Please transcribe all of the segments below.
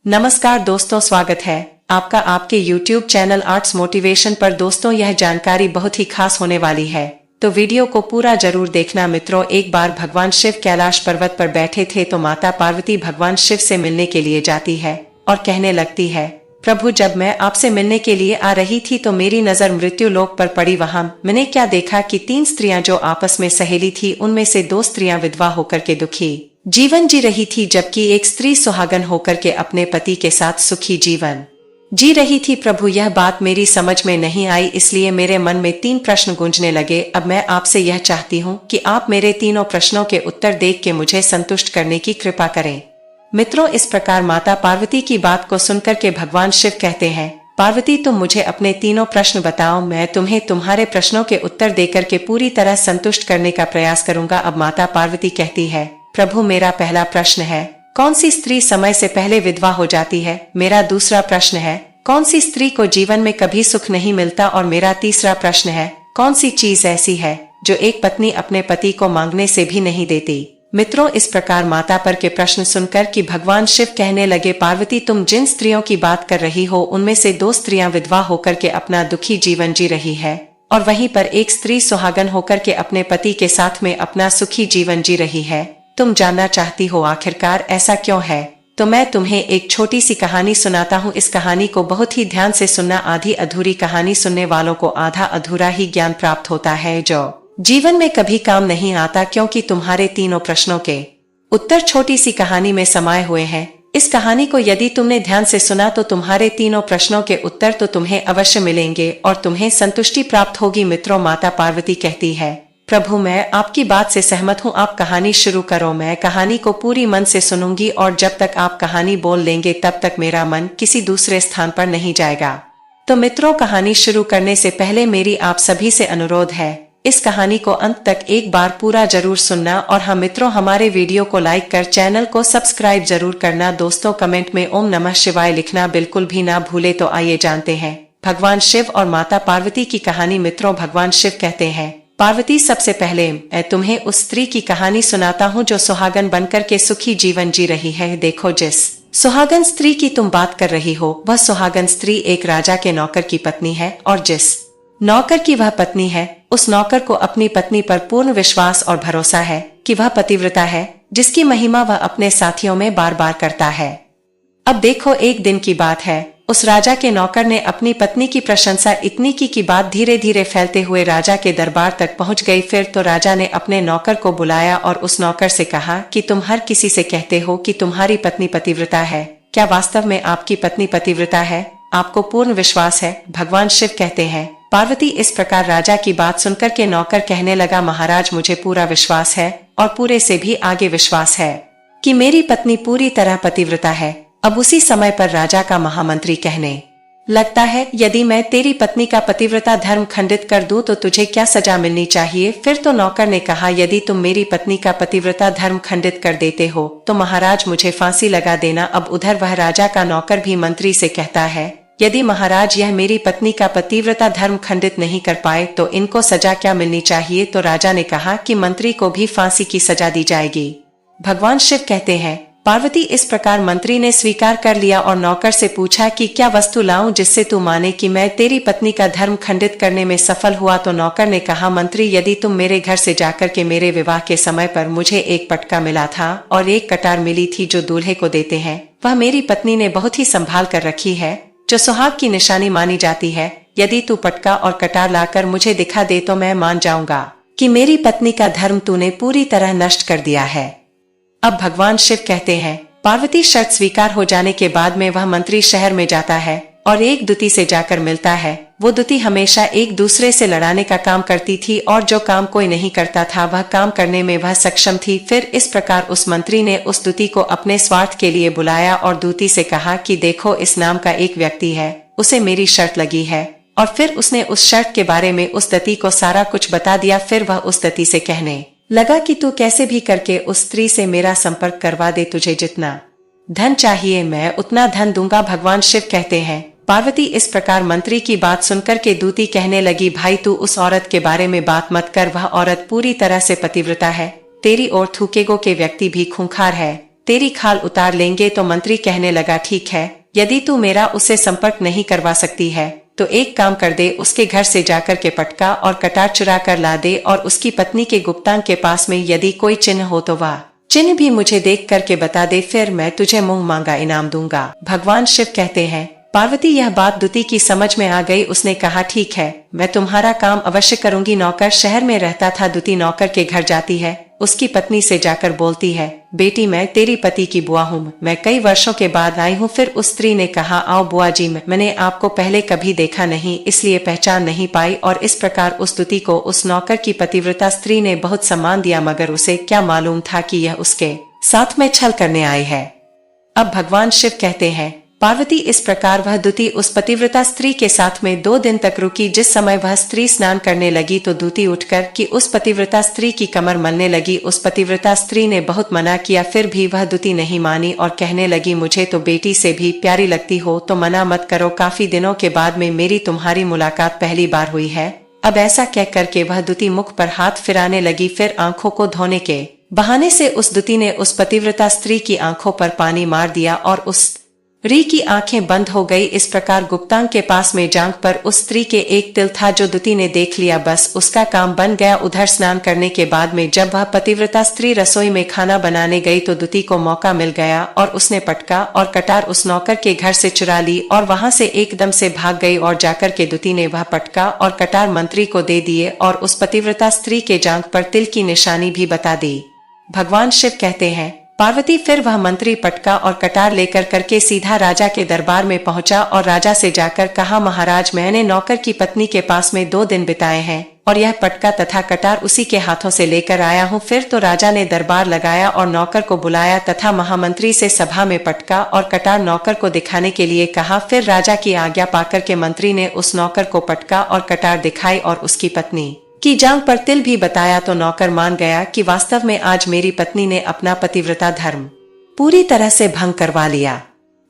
नमस्कार दोस्तों, स्वागत है आपका आपके YouTube चैनल आर्ट्स मोटिवेशन पर। दोस्तों, यह जानकारी बहुत ही खास होने वाली है, तो वीडियो को पूरा जरूर देखना। मित्रों, एक बार भगवान शिव कैलाश पर्वत पर बैठे थे तो माता पार्वती भगवान शिव से मिलने के लिए जाती है और कहने लगती है, प्रभु, जब मैं आपसे मिलने के लिए आ रही थी तो मेरी नजर मृत्यु लोक पर पड़ी। वहां मैंने क्या देखा कि 3 स्त्रियां जो आपस में सहेली थी, उनमें से 2 स्त्रियां विधवा होकर के दुखी जीवन जी रही थी, जबकि एक स्त्री सुहागन होकर के अपने पति के साथ सुखी जीवन जी रही थी। प्रभु, यह बात मेरी समझ में नहीं आई, इसलिए मेरे मन में 3 प्रश्न गूंजने लगे। अब मैं आपसे यह चाहती हूँ कि आप मेरे तीनों प्रश्नों के उत्तर देख के मुझे संतुष्ट करने की कृपा करें। मित्रों, इस प्रकार माता पार्वती की बात को सुनकर के भगवान शिव कहते हैं, पार्वती, तुम मुझे अपने तीनों प्रश्न बताओ, मैं तुम्हें तुम्हारे प्रश्नों के उत्तर देकर के पूरी तरह संतुष्ट करने का प्रयास करूंगा। अब माता पार्वती कहती है, प्रभु, मेरा पहला प्रश्न है, कौन सी स्त्री समय से पहले विधवा हो जाती है? मेरा दूसरा प्रश्न है, कौन सी स्त्री को जीवन में कभी सुख नहीं मिलता? और मेरा तीसरा प्रश्न है, कौन सी चीज ऐसी है जो एक पत्नी अपने पति को मांगने से भी नहीं देती? मित्रों, इस प्रकार माता पर के प्रश्न सुनकर कि भगवान शिव कहने लगे, पार्वती, तुम जिन स्त्रियों की बात कर रही हो उनमें से 2 स्त्रियां विधवा होकर के अपना दुखी जीवन जी रही है और वहीं पर एक स्त्री सुहागन होकर के अपने पति के साथ में अपना सुखी जीवन जी रही है। तुम जानना चाहती हो आखिरकार ऐसा क्यों है? तो मैं तुम्हें एक छोटी सी कहानी सुनाता हूँ। इस कहानी को बहुत ही ध्यान से सुनना। आधी अधूरी कहानी सुनने वालों को आधा अधूरा ही ज्ञान प्राप्त होता है, जो जीवन में कभी काम नहीं आता, क्योंकि तुम्हारे तीनों प्रश्नों के उत्तर छोटी सी कहानी में समाये हुए हैं। इस कहानी को यदि तुमने ध्यान से सुना तो तुम्हारे तीनों प्रश्नों के उत्तर तो तुम्हें अवश्य मिलेंगे और तुम्हें संतुष्टि प्राप्त होगी। मित्रों, माता पार्वती कहती है, प्रभु, मैं आपकी बात से सहमत हूँ, आप कहानी शुरू करो। मैं कहानी को पूरी मन से सुनूंगी और जब तक आप कहानी बोल लेंगे तब तक मेरा मन किसी दूसरे स्थान पर नहीं जाएगा। तो मित्रों, कहानी शुरू करने से पहले मेरी आप सभी से अनुरोध है, इस कहानी को अंत तक एक बार पूरा जरूर सुनना। और हाँ मित्रों, हमारे वीडियो को लाइक कर चैनल को सब्सक्राइब जरूर करना। दोस्तों, कमेंट में ओम नमः शिवाय लिखना बिल्कुल भी ना भूले। तो आइए जानते हैं भगवान शिव और माता पार्वती की कहानी। मित्रों, भगवान शिव कहते हैं, पार्वती, सबसे पहले मैं तुम्हें उस स्त्री की कहानी सुनाता हूँ जो सुहागन बनकर के सुखी जीवन जी रही है। देखो, जिस सुहागन स्त्री की तुम बात कर रही हो वह सुहागन स्त्री एक राजा के नौकर की पत्नी है और जिस नौकर की वह पत्नी है, उस नौकर को अपनी पत्नी पर पूर्ण विश्वास और भरोसा है कि वह पतिव्रता है, जिसकी महिमा वह अपने साथियों में बार बार करता है। अब देखो, एक दिन की बात है, उस राजा के नौकर ने अपनी पत्नी की प्रशंसा इतनी की कि बात धीरे धीरे फैलते हुए राजा के दरबार तक पहुंच गई। फिर तो राजा ने अपने नौकर को बुलाया और उस नौकर से कहा कि तुम हर किसी से कहते हो कि तुम्हारी पत्नी पतिव्रता है, क्या वास्तव में आपकी पत्नी पतिव्रता है? आपको पूर्ण विश्वास है? भगवान शिव कहते हैं, पार्वती, इस प्रकार राजा की बात सुनकर के नौकर कहने लगा, महाराज, मुझे पूरा विश्वास है और पूरे से भी आगे विश्वास है कि मेरी पत्नी पूरी तरह पतिव्रता है। अब उसी समय पर राजा का महामंत्री कहने लगता है, यदि मैं तेरी पत्नी का पतिव्रता धर्म खंडित कर दूं तो तुझे क्या सजा मिलनी चाहिए? फिर तो नौकर ने कहा, यदि तुम मेरी पत्नी का पतिव्रता धर्म खंडित कर देते हो तो महाराज मुझे फांसी लगा देना। अब उधर वह राजा का नौकर भी मंत्री से कहता है, यदि महाराज यह मेरी पत्नी का पतिव्रता धर्म खंडित नहीं कर पाए तो इनको सजा क्या मिलनी चाहिए? तो राजा ने कहा कि मंत्री को भी फांसी की सजा दी जाएगी। भगवान शिव कहते हैं, पार्वती, इस प्रकार मंत्री ने स्वीकार कर लिया और नौकर से पूछा कि क्या वस्तु लाऊं जिससे तू माने कि मैं तेरी पत्नी का धर्म खंडित करने में सफल हुआ? तो नौकर ने कहा, मंत्री, यदि तुम मेरे घर से जाकर के मेरे विवाह के समय पर मुझे एक पटका मिला था और एक कटार मिली थी जो दूल्हे को देते हैं, वह मेरी पत्नी ने बहुत ही संभाल कर रखी है, जो सुहाग की निशानी मानी जाती है। यदि तू पटका और कटार लाकर मुझे दिखा दे तो मैं मान जाऊंगा कि मेरी पत्नी का धर्म तूने पूरी तरह नष्ट कर दिया है। अब भगवान शिव कहते हैं, पार्वती, शर्त स्वीकार हो जाने के बाद में वह मंत्री शहर में जाता है और एक दुती से जाकर मिलता है। वो दुती हमेशा एक दूसरे से लड़ाने का काम करती थी और जो काम कोई नहीं करता था वह काम करने में वह सक्षम थी। फिर इस प्रकार उस मंत्री ने उस दुती को अपने स्वार्थ के लिए बुलाया और दुती से कहा कि देखो, इस नाम का एक व्यक्ति है, उसे मेरी शर्त लगी है। और फिर उसने उस शर्त के बारे में उस दती को सारा कुछ बता दिया। फिर वह उस दती से कहने लगा कि तू कैसे भी करके उस स्त्री से मेरा संपर्क करवा दे, तुझे जितना धन चाहिए मैं उतना धन दूंगा। भगवान शिव कहते हैं, पार्वती, इस प्रकार मंत्री की बात सुनकर के दूती कहने लगी, भाई, तू उस औरत के बारे में बात मत कर, वह औरत पूरी तरह से पतिव्रता है। तेरी ओर थूकेगो के व्यक्ति भी खूंखार है, तेरी खाल उतार लेंगे। तो मंत्री कहने लगा, ठीक है, यदि तू मेरा उससे संपर्क नहीं करवा सकती है तो एक काम कर दे, उसके घर से जाकर के पटका और कटार चुरा कर ला दे और उसकी पत्नी के गुप्तांग के पास में यदि कोई चिन्ह हो तो वह चिन्ह भी मुझे देख करके बता दे, फिर मैं तुझे मुंह मांगा इनाम दूंगा। भगवान शिव कहते हैं, पार्वती यह बात दूती की समझ में आ गई। उसने कहा, ठीक है, मैं तुम्हारा काम अवश्य करूंगी। नौकर शहर में रहता था। दूती नौकर के घर जाती है, उसकी पत्नी से जाकर बोलती है, बेटी मैं तेरी पति की बुआ हूँ, मैं कई वर्षों के बाद आई हूँ। फिर उस स्त्री ने कहा, आओ बुआ जी, मैंने आपको पहले कभी देखा नहीं, इसलिए पहचान नहीं पाई। और इस प्रकार उस दूती को उस नौकर की पतिव्रता स्त्री ने बहुत सम्मान दिया, मगर उसे क्या मालूम था कि यह उसके साथ में छल करने आई है। अब भगवान शिव कहते हैं, पार्वती इस प्रकार वह दूती उस पतिव्रता स्त्री के साथ में 2 दिन तक रुकी। जिस समय वह स्त्री स्नान करने लगी तो दूती उठकर कि उस पतिव्रता स्त्री की कमर मलने लगी। उस पतिव्रता स्त्री ने बहुत मना किया, फिर भी वह दूती नहीं मानी और कहने लगी, मुझे तो बेटी से भी प्यारी लगती हो तो मना मत करो। काफी दिनों के बाद में मेरी तुम्हारी मुलाकात पहली बार हुई है। अब ऐसा कह करके वह दूती मुख पर हाथ फिराने लगी। फिर आंखों को धोने के बहाने से उस दूती ने उस पतिव्रता स्त्री की आंखों पर पानी मार दिया और उस री की आंखें बंद हो गई। इस प्रकार गुप्तांग के पास में जांघ पर उस स्त्री के एक तिल था जो दूती ने देख लिया, बस उसका काम बन गया। उधर स्नान करने के बाद में जब वह पतिव्रता स्त्री रसोई में खाना बनाने गई तो दूती को मौका मिल गया और उसने पटका और कटार उस नौकर के घर से चुरा ली और वहां से एकदम से भाग गई। और जाकर के दूती ने वह पटका और कटार मंत्री को दे दिए और उस पतिव्रता स्त्री के जांघ पर तिल की निशानी भी बता दी। भगवान शिव कहते हैं, पार्वती फिर वह मंत्री पटका और कटार लेकर करके सीधा राजा के दरबार में पहुंचा और राजा से जाकर कहा, महाराज मैंने नौकर की पत्नी के पास में 2 दिन बिताए हैं और यह पटका तथा कटार उसी के हाथों से लेकर आया हूं। फिर तो राजा ने दरबार लगाया और नौकर को बुलाया तथा महामंत्री से सभा में पटका और कटार नौकर को दिखाने के लिए कहा। फिर राजा की आज्ञा पाकर के मंत्री ने उस नौकर को पटका और कटार दिखाई और उसकी पत्नी की जांघ पर तिल भी बताया। तो नौकर मान गया कि वास्तव में आज मेरी पत्नी ने अपना पतिव्रता धर्म पूरी तरह से भंग करवा लिया।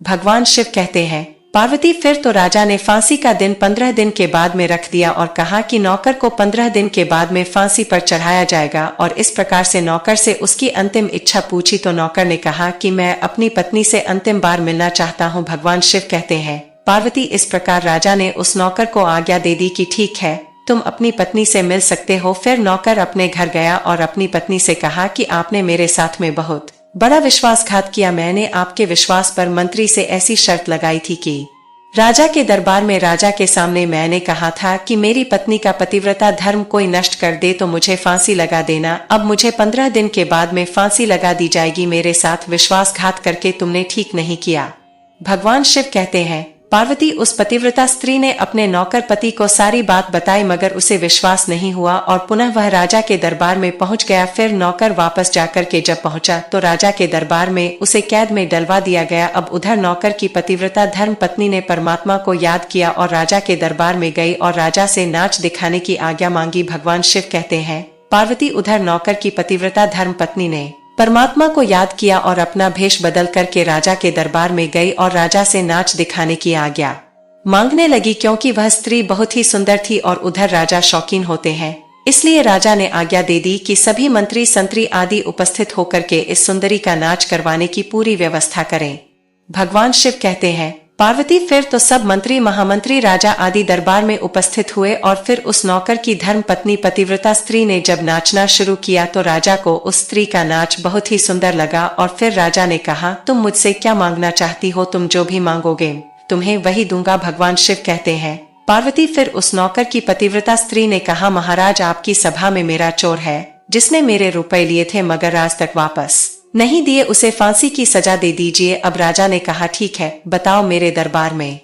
भगवान शिव कहते हैं, पार्वती फिर तो राजा ने फांसी का दिन 15 दिन के बाद में रख दिया और कहा कि नौकर को 15 दिन के बाद में फांसी पर चढ़ाया जाएगा। और इस प्रकार से नौकर से उसकी अंतिम इच्छा पूछी तो नौकर ने कहा कि मैं अपनी पत्नी से अंतिम बार मिलना चाहता हूँ। भगवान शिव कहते हैं, पार्वती इस प्रकार राजा ने उस नौकर को आज्ञा दे दी कि ठीक है, तुम अपनी पत्नी से मिल सकते हो। फिर नौकर अपने घर गया और अपनी पत्नी से कहा कि आपने मेरे साथ में बहुत बड़ा विश्वासघात किया। मैंने आपके विश्वास पर मंत्री से ऐसी शर्त लगाई थी कि राजा के दरबार में राजा के सामने मैंने कहा था कि मेरी पत्नी का पतिव्रता धर्म कोई नष्ट कर दे तो मुझे फांसी लगा देना। अब मुझे 15 दिन के बाद में फांसी लगा दी जाएगी। मेरे साथ विश्वासघात करके तुमने ठीक नहीं किया। भगवान शिव कहते हैं, पार्वती उस पतिव्रता स्त्री ने अपने नौकर पति को सारी बात बताई, मगर उसे विश्वास नहीं हुआ और पुनः वह राजा के दरबार में पहुंच गया। फिर नौकर वापस जाकर के जब पहुंचा तो राजा के दरबार में उसे कैद में डलवा दिया गया। अब उधर नौकर की पतिव्रता धर्म पत्नी ने परमात्मा को याद किया और राजा के दरबार में गई और राजा से नाच दिखाने की आज्ञा मांगी। भगवान शिव कहते हैं, पार्वती उधर नौकर की पतिव्रता धर्म पत्नी ने परमात्मा को याद किया और अपना भेष बदल करके राजा के दरबार में गई और राजा से नाच दिखाने की आज्ञा मांगने लगी, क्योंकि वह स्त्री बहुत ही सुंदर थी और उधर राजा शौकीन होते हैं। इसलिए राजा ने आज्ञा दे दी कि सभी मंत्री संतरी आदि उपस्थित होकर के इस सुंदरी का नाच करवाने की पूरी व्यवस्था करें। भगवान शिव कहते हैं, पार्वती फिर तो सब मंत्री महामंत्री राजा आदि दरबार में उपस्थित हुए और फिर उस नौकर की धर्म पत्नी पतिव्रता स्त्री ने जब नाचना शुरू किया तो राजा को उस स्त्री का नाच बहुत ही सुंदर लगा। और फिर राजा ने कहा, तुम मुझसे क्या मांगना चाहती हो? तुम जो भी मांगोगे तुम्हें वही दूंगा। भगवान शिव कहते हैं, पार्वती फिर उस नौकर की पतिव्रता स्त्री ने कहा, महाराज आपकी सभा में मेरा चोर है जिसने मेरे रुपए लिए थे मगर आज तक वापस नहीं दिए, उसे फांसी की सजा दे दीजिए। अब राजा ने कहा, ठीक है, बताओ मेरे दरबार में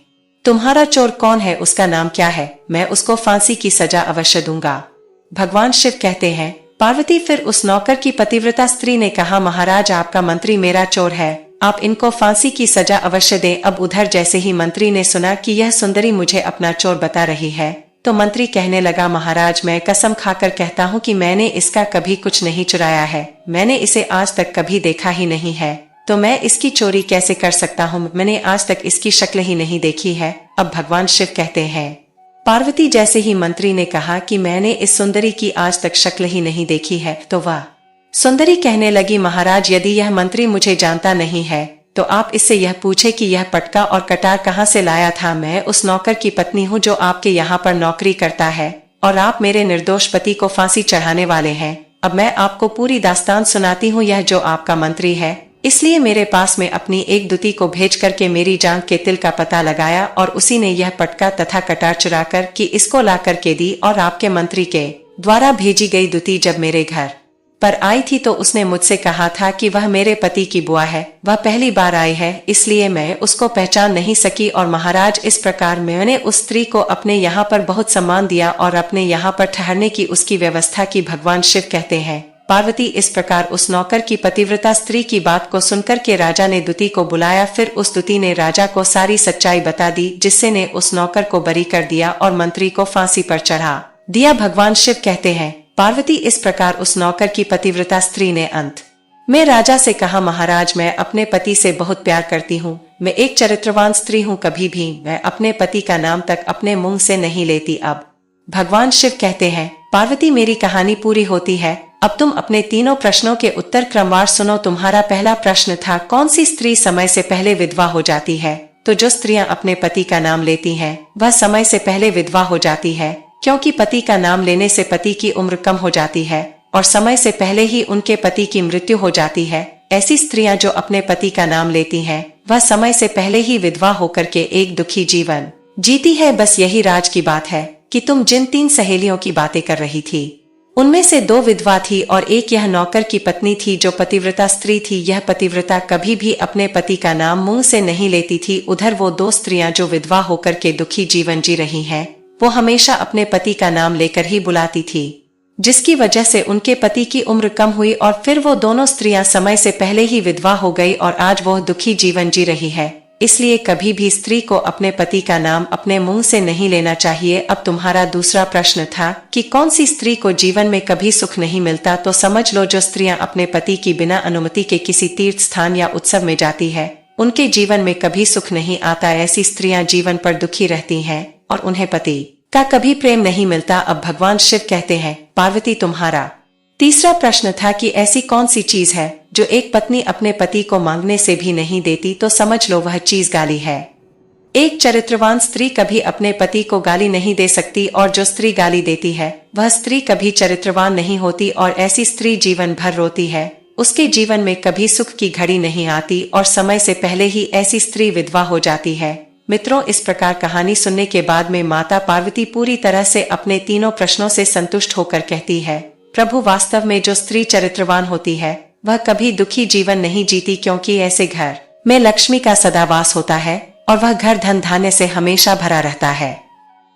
तुम्हारा चोर कौन है, उसका नाम क्या है, मैं उसको फांसी की सजा अवश्य दूंगा। भगवान शिव कहते हैं, पार्वती फिर उस नौकर की पतिव्रता स्त्री ने कहा, महाराज आपका मंत्री मेरा चोर है, आप इनको फांसी की सजा अवश्य दें। अब उधर जैसे ही मंत्री ने सुना कि यह सुंदरी मुझे अपना चोर बता रही है तो मंत्री कहने लगा, महाराज मैं कसम खाकर कहता हूँ कि मैंने इसका कभी कुछ नहीं चुराया है, मैंने इसे आज तक कभी देखा ही नहीं है, तो मैं इसकी चोरी कैसे कर सकता हूँ, मैंने आज तक इसकी शक्ल ही नहीं देखी है। अब भगवान शिव कहते हैं, पार्वती जैसे ही मंत्री ने कहा कि मैंने इस सुंदरी की आज तक शक्ल ही नहीं देखी है तो वह सुंदरी कहने लगी, महाराज यदि यह मंत्री मुझे जानता नहीं है तो आप इससे यह पूछे कि यह पटका और कटार कहाँ से लाया था। मैं उस नौकर की पत्नी हूँ जो आपके यहाँ पर नौकरी करता है और आप मेरे निर्दोष पति को फांसी चढ़ाने वाले हैं। अब मैं आपको पूरी दास्तान सुनाती हूँ। यह जो आपका मंत्री है इसलिए मेरे पास में अपनी एक दूती को भेज करके मेरी जांघ के तिल का पता लगाया और उसी ने यह पटका तथा कटार चुरा कर कि इसको ला करके दी। और आपके मंत्री के द्वारा भेजी गई दूती जब मेरे घर पर आई थी तो उसने मुझसे कहा था कि वह मेरे पति की बुआ है। वह पहली बार आई है इसलिए मैं उसको पहचान नहीं सकी। और महाराज इस प्रकार मैंने उस स्त्री को अपने यहाँ पर बहुत सम्मान दिया और अपने यहाँ पर ठहरने की उसकी व्यवस्था की। भगवान शिव कहते हैं, पार्वती इस प्रकार उस नौकर की पतिव्रता स्त्री की बात को सुनकर के राजा ने दूती को बुलाया। फिर उस दूती ने राजा को सारी सच्चाई बता दी जिससे ने उस नौकर को बरी कर दिया और मंत्री को फांसी पर चढ़ा दिया। भगवान शिव कहते हैं, पार्वती इस प्रकार उस नौकर की पतिव्रता स्त्री ने अंत में राजा से कहा, महाराज मैं अपने पति से बहुत प्यार करती हूँ। मैं एक चरित्रवान स्त्री हूँ, कभी भी मैं अपने पति का नाम तक अपने मुंह से नहीं लेती। अब भगवान शिव कहते हैं, पार्वती मेरी कहानी पूरी होती है। अब तुम अपने तीनों प्रश्नों के उत्तर क्रमवार सुनो। तुम्हारा पहला प्रश्न था, कौन सी स्त्री समय से पहले विधवा हो जाती है? तो जो स्त्रियां अपने पति का नाम लेती हैं वह समय से पहले विधवा हो जाती है, क्योंकि पति का नाम लेने से पति की उम्र कम हो जाती है और समय से पहले ही उनके पति की मृत्यु हो जाती है। ऐसी स्त्रियां जो अपने पति का नाम लेती हैं वह समय से पहले ही विधवा होकर के एक दुखी जीवन जीती है। बस यही राज की बात है कि तुम जिन 3 सहेलियों की बातें कर रही थी उनमें से 2 विधवा थी और एक यह नौकर की पत्नी थी जो पतिव्रता स्त्री थी। यह पतिव्रता कभी भी अपने पति का नाम मुंह से नहीं लेती थी। उधर वो 2 स्त्रियां जो विधवा होकर के दुखी जीवन जी रही हैं वो हमेशा अपने पति का नाम लेकर ही बुलाती थी, जिसकी वजह से उनके पति की उम्र कम हुई और फिर वो दोनों स्त्रियां समय से पहले ही विधवा हो गई और आज वो दुखी जीवन जी रही है। इसलिए कभी भी स्त्री को अपने पति का नाम अपने मुंह से नहीं लेना चाहिए। अब तुम्हारा दूसरा प्रश्न था कि कौन सी स्त्री को जीवन में कभी सुख नहीं मिलता। तो समझ लो जो स्त्रियां अपने पति की बिना अनुमति के किसी तीर्थ स्थान या उत्सव में जाती है उनके जीवन में कभी सुख नहीं आता। ऐसी स्त्रियां जीवन पर दुखी रहती हैं और उन्हें पति का कभी प्रेम नहीं मिलता। अब भगवान शिव कहते हैं, पार्वती तुम्हारा तीसरा प्रश्न था कि ऐसी कौन सी चीज है जो एक पत्नी अपने पति को मांगने से भी नहीं देती। तो समझ लो वह चीज गाली है। एक चरित्रवान स्त्री कभी अपने पति को गाली नहीं दे सकती और जो स्त्री गाली देती है वह स्त्री कभी चरित्रवान नहीं होती और ऐसी स्त्री जीवन भर रोती है। उसके जीवन में कभी सुख की घड़ी नहीं आती और समय से पहले ही ऐसी स्त्री विधवा हो जाती है। मित्रों, इस प्रकार कहानी सुनने के बाद में माता पार्वती पूरी तरह से अपने तीनों प्रश्नों से संतुष्ट होकर कहती है, प्रभु वास्तव में जो स्त्री चरित्रवान होती है वह कभी दुखी जीवन नहीं जीती, क्योंकि ऐसे घर में लक्ष्मी का सदा वास होता है और वह घर धन धान्य से हमेशा भरा रहता है।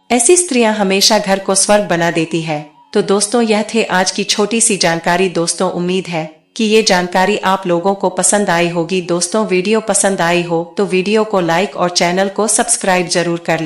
ऐसी स्त्रियां हमेशा घर को स्वर्ग बना देती है। तो दोस्तों, यह थे आज की छोटी सी जानकारी। दोस्तों, उम्मीद है कि ये जानकारी आप लोगों को पसंद आई होगी। दोस्तों, वीडियो पसंद आई हो तो वीडियो को लाइक और चैनल को सब्सक्राइब जरूर कर लें।